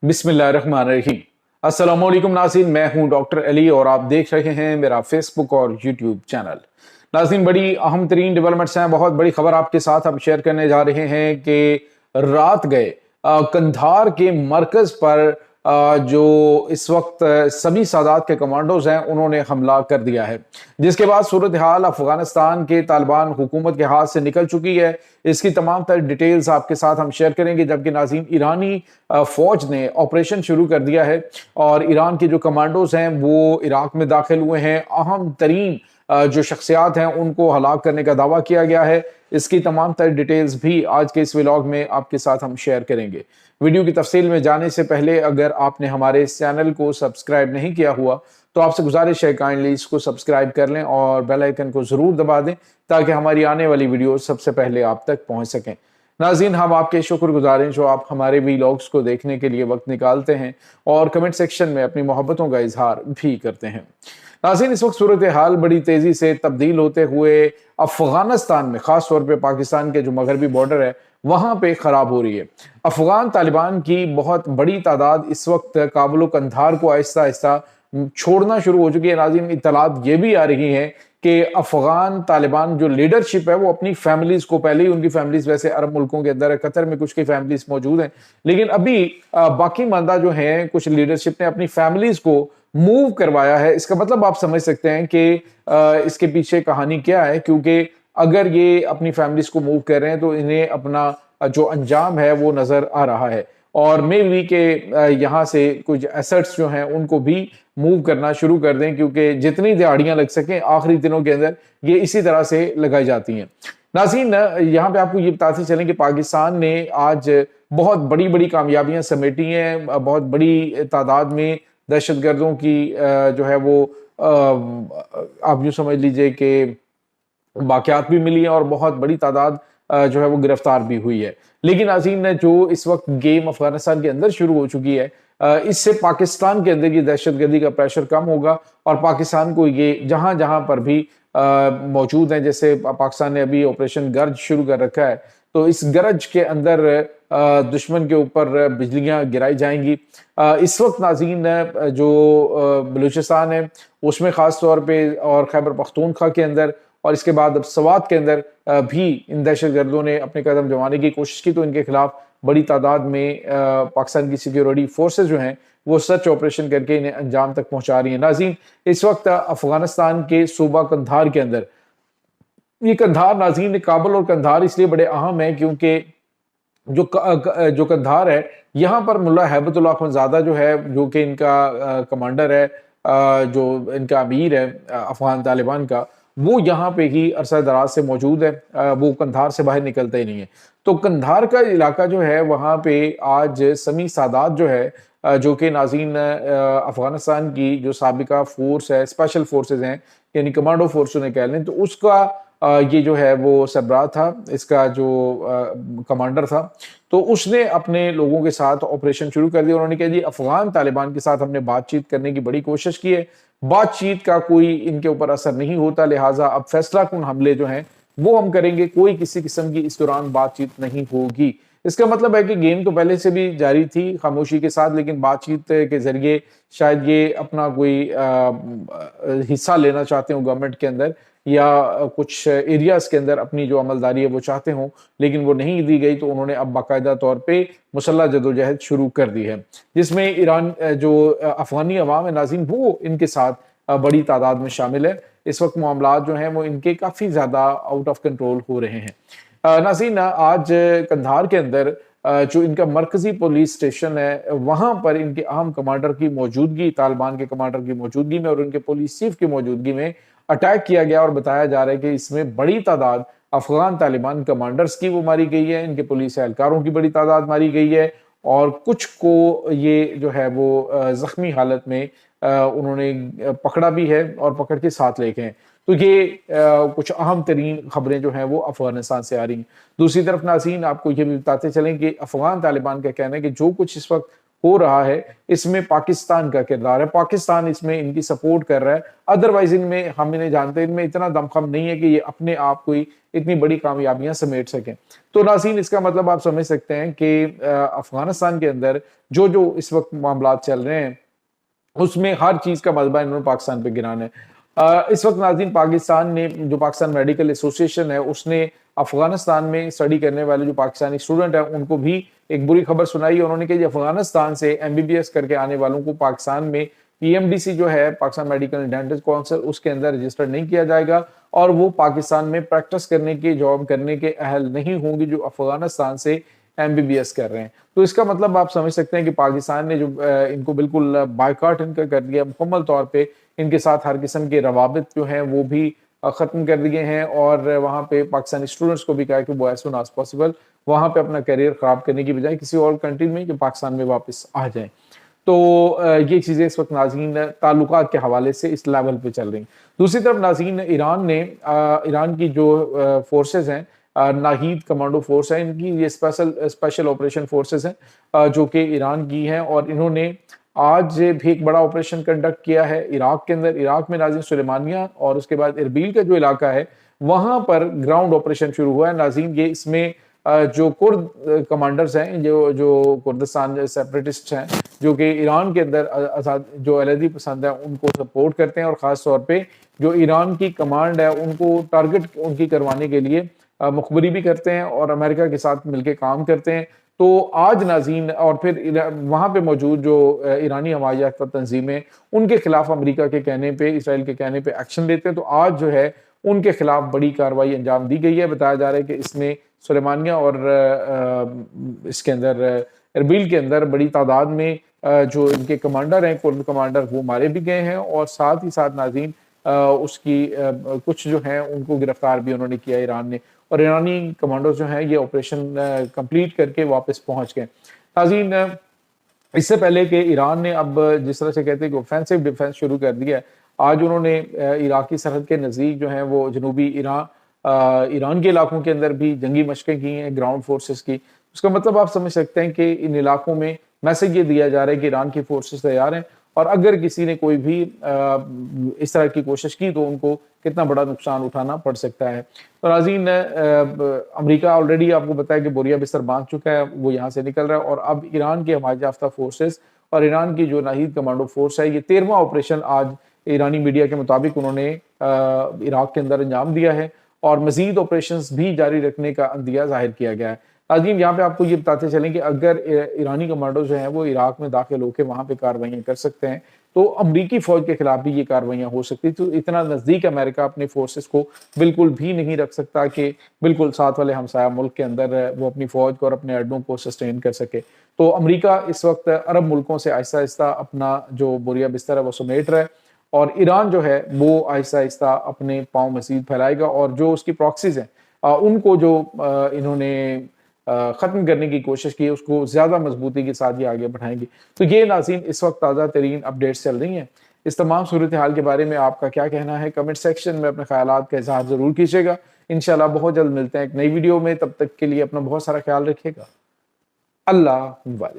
बिस्मिल्लाहिर्रहमानिर्रहीम। अस्सलाम वालेकुम नाज़रीन, मैं हूं डॉक्टर अली और आप देख रहे हैं मेरा फेसबुक और यूट्यूब चैनल। नाज़रीन, बड़ी अहम तरीन डेवलपमेंट्स हैं, बहुत बड़ी खबर आपके साथ हम शेयर करने जा रहे हैं कि रात गए कंधार के मरकज़ पर जो इस वक्त सभी सादात के कमांडोज हैं उन्होंने हमला कर दिया है, जिसके बाद सूरत हाल अफगानिस्तान के तालिबान हुकूमत के हाथ से निकल चुकी है। इसकी तमाम तर डिटेल्स आपके साथ हम शेयर करेंगे। जबकि नाज़रीन, ईरानी फौज ने ऑपरेशन शुरू कर दिया है और ईरान के जो कमांडोज हैं वो इराक में दाखिल हुए हैं। अहम तरीन जो शख्सियात हैं उनको हलाक करने का दावा किया गया है। इसकी तमाम तर डिटेल्स भी आज के इस व्लॉग में आपके साथ हम शेयर करेंगे। वीडियो की तफसील में जाने से पहले अगर आपने हमारे इस चैनल को सब्सक्राइब नहीं किया हुआ तो आपसे गुजारिश है काइंडली इसको सब्सक्राइब कर लें और बेल आइकन को जरूर दबा दें ताकि हमारी आने वाली वीडियो सबसे पहले आप तक पहुंच सकें। नाज़रीन, हम आपके शुक्रगुजार हैं जो आप हमारे वीलॉग्स को देखने के लिए वक्त निकालते हैं और कमेंट सेक्शन में अपनी मोहब्बतों का इजहार भी करते हैं। नाज़रीन, इस वक्त सूरत हाल बड़ी तेजी से तब्दील होते हुए अफगानिस्तान में, खास तौर पे पाकिस्तान के जो मगरबी बॉर्डर है वहां पे खराब हो रही है। अफगान तालिबान की बहुत बड़ी तादाद इस वक्त काबुल कंधार को आहिस्ता आहिस्ता छोड़ना शुरू हो चुकी है। नाज़रीन, इत्तलात ये भी आ रही हैं कि अफगान तालिबान जो लीडरशिप है वो अपनी फैमिलीज को, पहले ही उनकी फैमिलीज वैसे अरब मुल्कों के अंदर है, कतर में कुछ की फैमिलीज मौजूद हैं, लेकिन अभी बाकी मानदा जो हैं कुछ लीडरशिप ने अपनी फैमिलीज को मूव करवाया है। इसका मतलब आप समझ सकते हैं कि इसके पीछे कहानी क्या है, क्योंकि अगर ये अपनी फैमिलीज को मूव कर रहे हैं तो इन्हें अपना जो अंजाम है वो नजर आ रहा है और मे भी के यहाँ से कुछ एसेट्स जो हैं उनको भी मूव करना शुरू कर दें, क्योंकि जितनी दिहाड़ियां लग सकें आखिरी दिनों के अंदर ये इसी तरह से लगाई जाती हैं। नाज़रीन, यहाँ पे आपको ये बताते चलें कि पाकिस्तान ने आज बहुत बड़ी बड़ी कामयाबियां समेटी हैं। बहुत बड़ी तादाद में दहशतगर्दों की जो है वो आप यूँ समझ लीजिए कि बाकियात भी मिली हैं और बहुत बड़ी तादाद जो है वो गिरफ्तार भी हुई है। लेकिन नाज़रीन, जो इस वक्त गेम अफगानिस्तान के अंदर शुरू हो चुकी है, इससे पाकिस्तान के अंदर की दहशतगर्दी का प्रेशर कम होगा और पाकिस्तान को ये जहां जहां पर भी मौजूद है, जैसे पाकिस्तान ने अभी ऑपरेशन गरज शुरू कर रखा है, तो इस गरज के अंदर दुश्मन के ऊपर बिजलियां गिराई जाएंगी। इस वक्त नाज़रीन, जो बलूचिस्तान है उसमें ख़ास तौर पे और खैबर पख्तूनख्वा के अंदर और इसके बाद अब सवात के अंदर भी इन दहशतगर्दों ने अपने कदम जमाने की कोशिश की, तो इनके खिलाफ बड़ी तादाद में पाकिस्तान की सिक्योरिटी फोर्सेस जो हैं वो सर्च ऑपरेशन करके इन्हें अंजाम तक पहुंचा रही हैं। नाज़रीन, इस वक्त अफगानिस्तान के सूबा कंधार के अंदर, ये कंधार नाज़रीन काबुल और कंधार इसलिए बड़े अहम है क्योंकि जो कंधार है यहाँ पर मुल्ला हैबतुल्लाह अखुंज़ादा जो है, जो कि इनका कमांडर है, जो इनका अमीर है अफगान तालिबान का, वो यहाँ पे ही अरसा दराज से मौजूद है। वो कंधार से बाहर निकलता ही नहीं है। तो कंधार का इलाका जो है वहाँ पे आज समी सादात जो है, जो कि नाज़रीन अफगानिस्तान की जो साबिका फोर्स है, स्पेशल फोर्सेस हैं, यानी कमांडो फोर्स उन्हें कह लें, तो उसका ये जो है वो सरबराह था, इसका जो कमांडर था, तो उसने अपने लोगों के साथ ऑपरेशन शुरू कर दिया। उन्होंने कहा जी अफगान तालिबान के साथ हमने बातचीत करने की बड़ी कोशिश की है, बातचीत का कोई इनके ऊपर असर नहीं होता, लिहाजा अब फैसला कुन हमले जो हैं वो हम करेंगे, कोई किसी किस्म की इस दौरान बातचीत नहीं होगी। इसका मतलब है कि गेम तो पहले से भी जारी थी खामोशी के साथ, लेकिन बातचीत के जरिए शायद ये अपना कोई हिस्सा लेना चाहते हो गवर्नमेंट के अंदर या कुछ एरियाज के अंदर अपनी जो अमलदारी है वो चाहते हों, लेकिन वो नहीं दी गई, तो उन्होंने अब बाकायदा तौर पे मुसल्लह जदोजहद शुरू कर दी है, जिसमें ईरान जो अफगानी अवाम है नाज़रीन वो इनके साथ बड़ी तादाद में शामिल है। इस वक्त मामलात जो हैं वो इनके काफ़ी ज़्यादा आउट ऑफ कंट्रोल हो रहे हैं। नाज़रीन, आज कंधार के अंदर जो इनका मरकजी पुलिस स्टेशन है वहां पर इनके अहम कमांडर की मौजूदगी, तालिबान के कमांडर की मौजूदगी में और उनके पुलिस चीफ की मौजूदगी में अटैक किया गया और बताया जा रहा है कि इसमें बड़ी तादाद अफगान तालिबान कमांडर्स की वो मारी गई है, इनके पुलिस एहलकारों की बड़ी तादाद मारी गई है और कुछ को ये जो है वो जख्मी हालत में उन्होंने पकड़ा भी है और पकड़ के साथ लेके हैं। तो ये कुछ अहम तरीन खबरें जो हैं वो अफगानिस्तान से आ रही हैं। दूसरी तरफ नाज़रीन, आपको ये भी बताते चलें कि अफगान तालिबान का कहना है कि जो कुछ इस वक्त ہو رہا ہے اس میں پاکستان کا کردار ہے، پاکستان اس میں ان کی سپورٹ کر رہا ہے، ادروائز ان میں ہم انہیں جانتے ہیں ان میں اتنا دمخم نہیں ہے کہ یہ اپنے آپ کوئی اتنی بڑی کامیابیاں سمیٹ سکیں۔ تو ناظرین اس کا مطلب آپ سمجھ سکتے ہیں کہ افغانستان کے اندر جو اس وقت معاملات چل رہے ہیں اس میں ہر چیز کا ملبہ انہوں نے پاکستان پہ گرانا ہے۔ اس وقت ناظرین پاکستان نے جو پاکستان میڈیکل ایسوسیشن ہے اس نے افغانستان میں اسٹڈی کرنے والے جو پاکستانی اسٹوڈنٹ ہیں ان کو بھی ایک بری خبر سنائی، انہوں نے کہا کہ افغانستان سے MBBS کر کے آنے والوں کو پاکستان میں PMDC جو ہے Pakistan medical and dental council اس کے اندر رجسٹر نہیں کیا جائے گا اور وہ پاکستان میں پریکٹس کرنے کے جاب کرنے کے اہل نہیں ہوں گے جو افغانستان سے MBBS کر رہے ہیں۔ تو اس کا مطلب آپ سمجھ سکتے ہیں کہ پاکستان نے جو ان کو بالکل بائیکاٹ ان کا کر دیا، مکمل طور پہ ان کے ساتھ ہر قسم کے روابط جو ہیں وہ بھی ختم کر دیے ہیں، اور وہاں پہ پاکستانی اسٹوڈنٹس کو بھی کہا کہ وہ ایز سون ایز پاسبل وہاں پہ اپنا کیریئر خراب کرنے کی بجائے کسی اور کنٹری میں کہ پاکستان میں واپس آ جائیں۔ تو یہ چیزیں اس وقت ناظرین تعلقات کے حوالے سے اس لیول پہ چل رہی ہیں۔ دوسری طرف ناظرین ایران کی جو فورسز ہیں، ناہید کمانڈو فورس ہے، ان کی یہ اسپیشل آپریشن فورسز ہیں جو کہ ایران کی ہیں، اور انہوں نے آج بھی ایک بڑا آپریشن کنڈکٹ کیا ہے عراق کے اندر۔ عراق میں ناظرین سلیمانیہ اور اس کے بعد اربیل کا جو علاقہ ہے وہاں پر گراؤنڈ آپریشن شروع ہوا ہے ناظرین۔ یہ اس میں جو کرد کمانڈرز ہیں، جو کردستان سیپریٹسٹ ہیں، جو کہ ایران کے اندر جو علیحدگی پسند ہیں ان کو سپورٹ کرتے ہیں، اور خاص طور پہ جو ایران کی کمانڈ ہے ان کو ٹارگٹ ان کی کروانے کے لیے مخبری بھی کرتے ہیں اور امریکہ کے ساتھ مل کے کام کرتے ہیں۔ تو آج ناظرین اور پھر وہاں پہ موجود جو ایرانی ہمایہ یافتہ تنظیمیں ان کے خلاف امریکہ کے کہنے پہ، اسرائیل کے کہنے پہ ایکشن لیتے ہیں۔ تو آج جو ہے ان کے خلاف بڑی کارروائی انجام دی گئی ہے۔ بتایا جا رہا ہے کہ اس میں سلیمانیہ اور اس کے اندر اربیل کے اندر بڑی تعداد میں جو ان کے کمانڈر ہیں، کرد کمانڈر، وہ مارے بھی گئے ہیں، اور ساتھ ہی ساتھ ناظرین اس کی کچھ جو ہیں ان کو گرفتار بھی انہوں نے کیا ایران نے، اور ایرانی کمانڈرز جو ہیں یہ آپریشن کمپلیٹ کر کے واپس پہنچ گئے۔ ناظرین اس سے پہلے کہ ایران نے اب جس طرح سے کہتے ہیں کہ اوفینسو ڈیفنس شروع کر دیا ہے، آج انہوں نے عراقی سرحد کے نزدیک جو ہیں وہ جنوبی ایران کے علاقوں کے اندر بھی جنگی مشقیں کی ہیں گراؤنڈ فورسز کی۔ اس کا مطلب آپ سمجھ سکتے ہیں کہ ان علاقوں میں میسج یہ دیا جا رہا ہے کہ ایران کی فورسز تیار ہیں، اور اگر کسی نے کوئی بھی اس طرح کی کوشش کی تو ان کو کتنا بڑا نقصان اٹھانا پڑ سکتا ہے۔ تو ناظرین امریکہ آلریڈی آپ کو بتایا کہ بوریا بستر باندھ چکا ہے، وہ یہاں سے نکل رہا ہے، اور اب ایران کے ہمایہ یافتہ فورسز اور ایران کی جو ناہید کمانڈو فورس ہے، یہ 13واں آپریشن آج ایرانی میڈیا کے مطابق انہوں نے عراق کے اندر انجام دیا ہے، اور مزید آپریشنز بھی جاری رکھنے کا عندیہ ظاہر کیا گیا ہے۔ ناظرین یہاں پہ آپ کو یہ بتاتے چلیں کہ اگر ایرانی کمانڈوز جو ہیں وہ عراق میں داخل ہو کے وہاں پہ کارروائیاں کر سکتے ہیں تو امریکی فوج کے خلاف بھی یہ کارروائیاں ہو سکتی، تو اتنا نزدیک امریکہ اپنے فورسز کو بالکل بھی نہیں رکھ سکتا کہ بالکل ساتھ والے ہمسایہ ملک کے اندر وہ اپنی فوج کو اور اپنے اڈوں کو سسٹین کر سکے۔ تو امریکہ اس وقت عرب ملکوں سے آہستہ آہستہ اپنا جو بوریا بستر ہے وہ سمیٹ رہا ہے، اور ایران جو ہے وہ آہستہ آہستہ اپنے پاؤں مزید پھیلائے گا، اور جو اس کی پراکسیز ہیں ان کو جو انہوں نے ختم کرنے کی کوشش کی اس کو زیادہ مضبوطی کے ساتھ یہ آگے بڑھائیں گے۔ تو یہ ناظرین اس وقت تازہ ترین اپڈیٹس چل رہی ہیں۔ اس تمام صورتحال کے بارے میں آپ کا کیا کہنا ہے؟ کمنٹ سیکشن میں اپنے خیالات کا اظہار ضرور کیجیے گا۔ انشاءاللہ بہت جلد ملتے ہیں ایک نئی ویڈیو میں، تب تک کے لیے اپنا بہت سارا خیال رکھیے گا۔ اللہ حافظ۔